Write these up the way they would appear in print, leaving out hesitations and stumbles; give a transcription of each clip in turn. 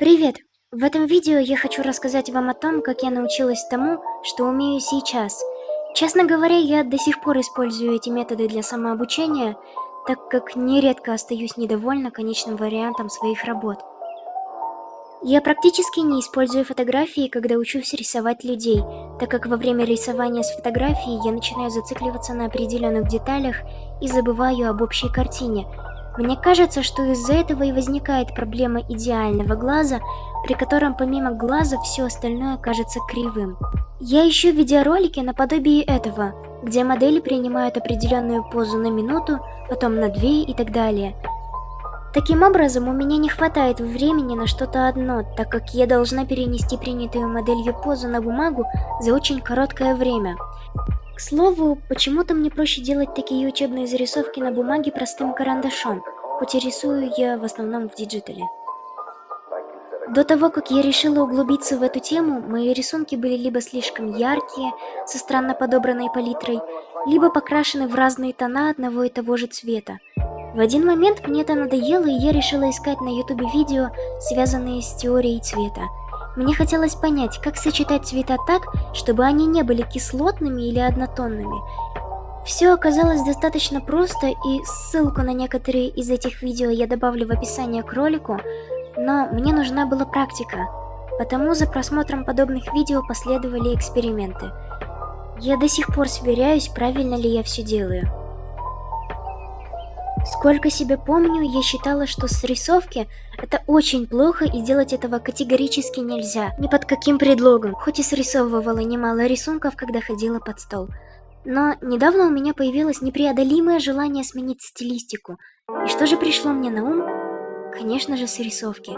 Привет! В этом видео я хочу рассказать вам о том, как я научилась тому, что умею сейчас. Честно говоря, я до сих пор использую эти методы для самообучения, так как нередко остаюсь недовольна конечным вариантом своих работ. Я практически не использую фотографии, когда учусь рисовать людей, так как во время рисования с фотографией я начинаю зацикливаться на определенных деталях и забываю об общей картине. Мне кажется, что из-за этого и возникает проблема идеального глаза, при котором помимо глаза все остальное кажется кривым. Я ищу видеоролики наподобие этого, где модели принимают определенную позу на минуту, потом на 2 и так далее. Таким образом, у меня не хватает времени на что-то одно, так как я должна перенести принятую моделью позу на бумагу за очень короткое время. К слову, почему-то мне проще делать такие учебные зарисовки на бумаге простым карандашом, хоть и рисую я в основном в диджитале. До того, как я решила углубиться в эту тему, мои рисунки были либо слишком яркие, со странно подобранной палитрой, либо покрашены в разные тона одного и того же цвета. В один момент мне это надоело, и я решила искать на ютубе видео, связанные с теорией цвета. Мне хотелось понять, как сочетать цвета так, чтобы они не были кислотными или однотонными. Все оказалось достаточно просто, и ссылку на некоторые из этих видео я добавлю в описание к ролику, но мне нужна была практика, потому за просмотром подобных видео последовали эксперименты. Я до сих пор сверяюсь, правильно ли я все делаю. Сколько себя помню, я считала, что с рисовки это очень плохо и делать этого категорически нельзя, ни под каким предлогом, хоть и срисовывала немало рисунков, когда ходила под стол. Но недавно у меня появилось непреодолимое желание сменить стилистику. И что же пришло мне на ум? Конечно же, с рисовки.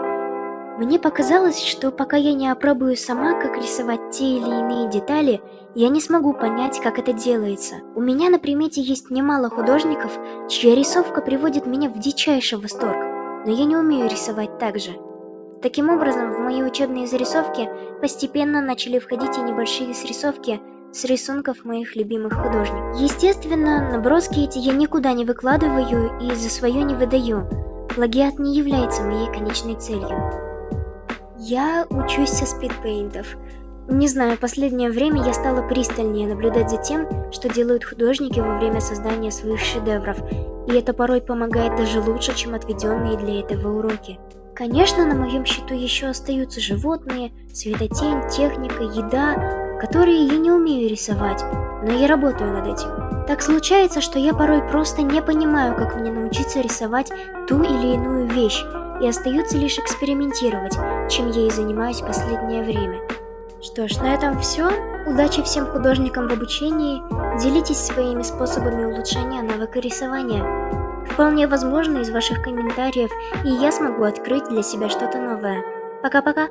Мне показалось, что пока я не опробую сама, как рисовать те или иные детали, я не смогу понять, как это делается. У меня на примете есть немало художников, чья рисовка приводит меня в дичайший восторг, но я не умею рисовать так же. Таким образом, в мои учебные зарисовки постепенно начали входить и небольшие срисовки с рисунков моих любимых художников. Естественно, наброски эти я никуда не выкладываю и за свое не выдаю. Плагиат не является моей конечной целью. Я учусь со спидпейнтов. Не знаю, последнее время я стала пристальнее наблюдать за тем, что делают художники во время создания своих шедевров, и это порой помогает даже лучше, чем отведенные для этого уроки. Конечно, на моем счету еще остаются животные, светотень, техника, еда, которые я не умею рисовать, но я работаю над этим. Так случается, что я порой просто не понимаю, как мне научиться рисовать ту или иную вещь, и остается лишь экспериментировать, чем я и занимаюсь последнее время. Что ж, на этом все. Удачи всем художникам в обучении. Делитесь своими способами улучшения навыка рисования. Вполне возможно, из ваших комментариев и я смогу открыть для себя что-то новое. Пока-пока!